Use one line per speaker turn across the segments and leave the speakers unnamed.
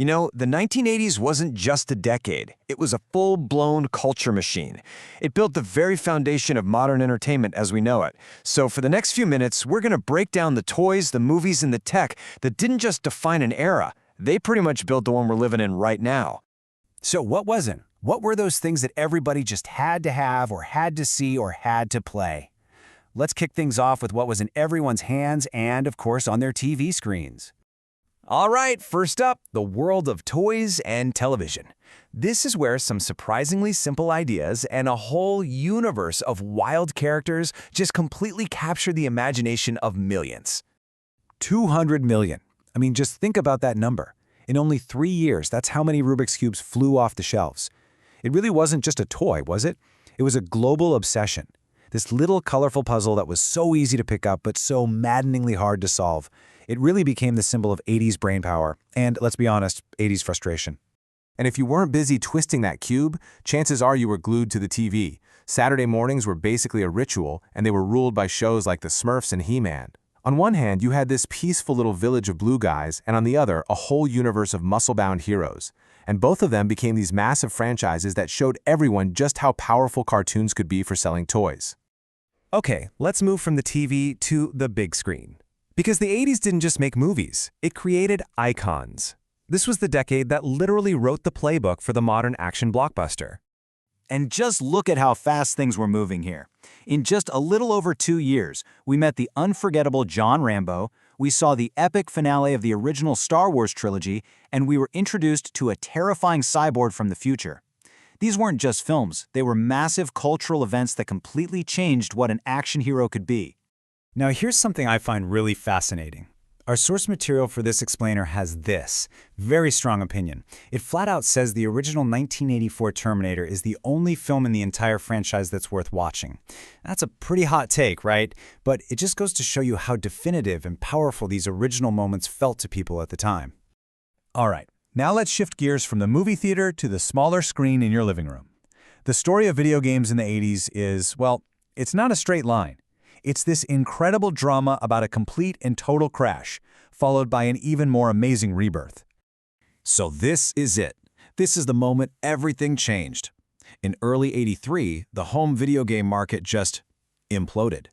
You know, the 1980s wasn't just a decade. It was a full-blown culture machine. It built the very foundation of modern entertainment as we know it. So for the next few minutes, we're going to break down the toys, the movies, and the tech that didn't just define an era. They pretty much built the one we're living in right now.
So what wasn't? What were those things that everybody just had to have or had to see or had to play? Let's kick things off with what was in everyone's hands and, of course, on their TV screens. All right, first up, the world of toys and television. This is where some surprisingly simple ideas and a whole universe of wild characters just completely capture the imagination of millions. 200 million. I mean, just think about that number. In only 3 years, that's how many Rubik's Cubes flew off the shelves. It really wasn't just a toy, was it? It was a global obsession. This little colorful puzzle that was so easy to pick up but so maddeningly hard to solve. It really became the symbol of 80s brainpower and, let's be honest, 80s frustration.
And if you weren't busy twisting that cube, chances are you were glued to the TV. Saturday mornings were basically a ritual, and they were ruled by shows like the Smurfs and He-Man. On one hand, you had this peaceful little village of blue guys, and on the other, a whole universe of muscle-bound heroes. And both of them became these massive franchises that showed everyone just how powerful cartoons could be for selling toys.
Okay, let's move from the TV to the big screen. Because the 80s didn't just make movies, it created icons. This was the decade that literally wrote the playbook for the modern action blockbuster. And just look at how fast things were moving here. In just a little over 2 years, we met the unforgettable John Rambo, we saw the epic finale of the original Star Wars trilogy, and we were introduced to a terrifying cyborg from the future. These weren't just films, they were massive cultural events that completely changed what an action hero could be. Now here's something I find really fascinating. Our source material for this explainer has this very strong opinion. It flat out says the original 1984 Terminator is the only film in the entire franchise that's worth watching. That's a pretty hot take, right? But it just goes to show you how definitive and powerful these original moments felt to people at the time. All right, now let's shift gears from the movie theater to the smaller screen in your living room. The story of video games in the 80s is, well, it's not a straight line. It's this incredible drama about a complete and total crash, followed by an even more amazing rebirth. So this is it. This is the moment everything changed. In early '83, the home video game market just imploded.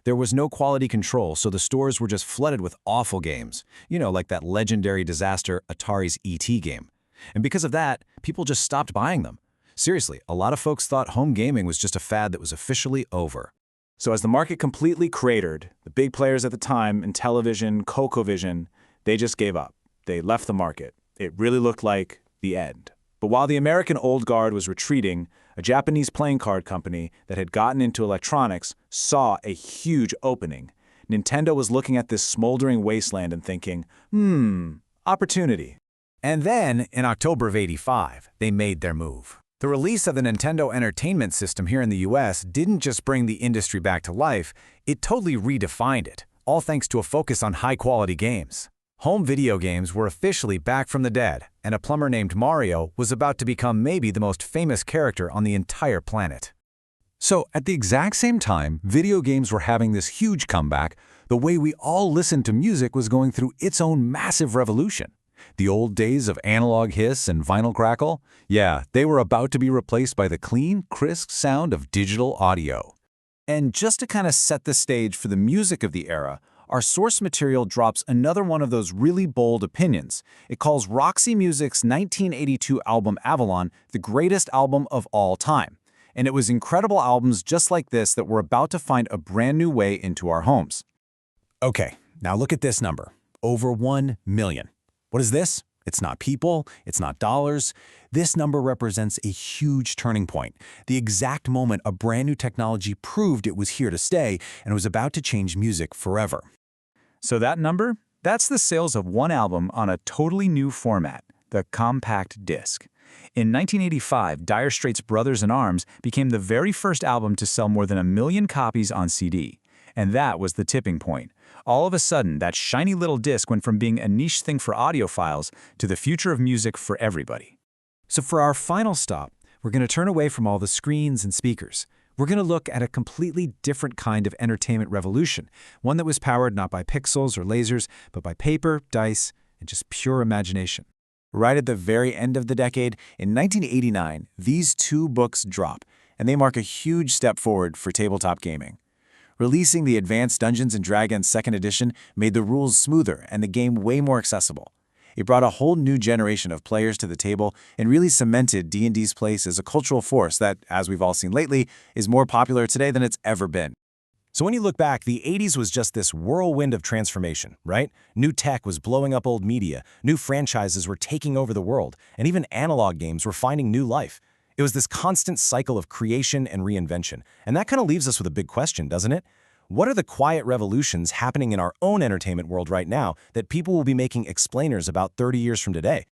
There was no quality control, so the stores were just flooded with awful games. You know, like that legendary disaster Atari's E.T. game. And because of that, people just stopped buying them. Seriously, a lot of folks thought home gaming was just a fad that was officially over. So as the market completely cratered, the big players at the time, Intellivision, ColecoVision, they just gave up. They left the market. It really looked like the end. But while the American old guard was retreating, a Japanese playing card company that had gotten into electronics saw a huge opening. Nintendo was looking at this smoldering wasteland and thinking, opportunity. And then, in October of '85, they made their move. The release of the Nintendo Entertainment System here in the US didn't just bring the industry back to life, it totally redefined it, all thanks to a focus on high-quality games. Home video games were officially back from the dead, and a plumber named Mario was about to become maybe the most famous character on the entire planet. So, at the exact same time video games were having this huge comeback, the way we all listened to music was going through its own massive revolution. The old days of analog hiss and vinyl crackle? Yeah, they were about to be replaced by the clean, crisp sound of digital audio. And just to kind of set the stage for the music of the era, our source material drops another one of those really bold opinions. It calls Roxy Music's 1982 album Avalon the greatest album of all time. And it was incredible albums just like this that were about to find a brand new way into our homes. Okay, now look at this number. Over 1 million. What is this? It's not people, it's not dollars. This number represents a huge turning point, the exact moment a brand new technology proved it was here to stay and was about to change music forever. So that number? That's the sales of one album on a totally new format, the compact disc. In 1985, Dire Straits' Brothers in Arms became the very first album to sell more than 1 million copies on CD. And that was the tipping point. All of a sudden, that shiny little disc went from being a niche thing for audiophiles to the future of music for everybody. So for our final stop, we're going to turn away from all the screens and speakers. We're going to look at a completely different kind of entertainment revolution, one that was powered not by pixels or lasers, but by paper, dice, and just pure imagination.
Right at the very end of the decade, in 1989, these two books drop, and they mark a huge step forward for tabletop gaming. Releasing the Advanced Dungeons & Dragons 2nd Edition made the rules smoother and the game way more accessible. It brought a whole new generation of players to the table and really cemented D&D's place as a cultural force that, as we've all seen lately, is more popular today than it's ever been.
So when you look back, the 80s was just this whirlwind of transformation, right? New tech was blowing up old media, new franchises were taking over the world, and even analog games were finding new life. It was this constant cycle of creation and reinvention. And that kind of leaves us with a big question, doesn't it? What are the quiet revolutions happening in our own entertainment world right now that people will be making explainers about 30 years from today?